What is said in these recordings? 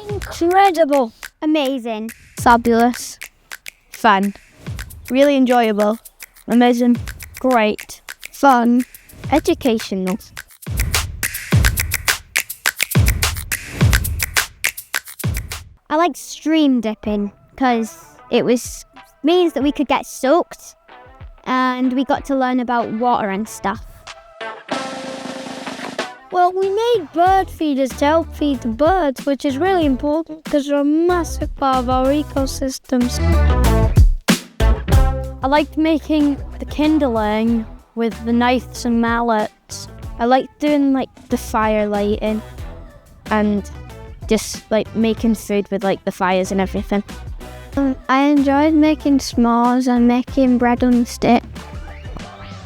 Incredible. Amazing. Fabulous. Fun. Really enjoyable. Amazing. Great. Fun. Educational. I like stream dipping because it means that we could get soaked and we got to learn about water and stuff. Well, we made bird feeders to help feed the birds, which is really important because they're a massive part of our ecosystems. I liked making the kindling with the knives and mallets. I liked doing the fire lighting and just making food with the fires and everything. I enjoyed making s'mores and making bread on the stick.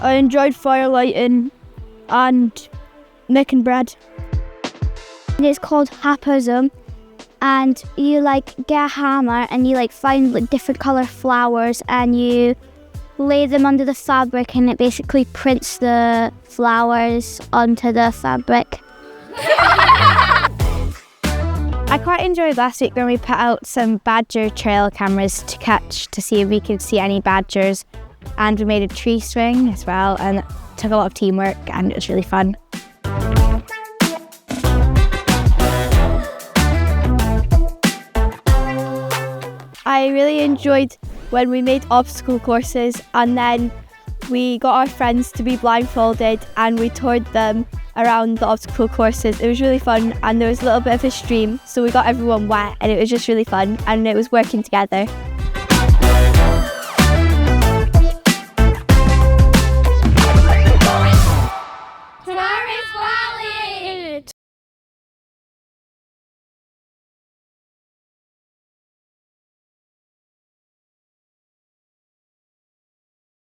I enjoyed fire lighting and making bread. And it's called hapism, and you get a hammer and you find different colour flowers and you lay them under the fabric and it basically prints the flowers onto the fabric. I quite enjoyed last week when we put out some badger trail cameras to see if we could see any badgers, and we made a tree swing as well, and it took a lot of teamwork and it was really fun. I really enjoyed when we made obstacle courses and then we got our friends to be blindfolded and we toured them around the obstacle courses. It was really fun and there was a little bit of a stream, so we got everyone wet and it was just really fun and it was working together.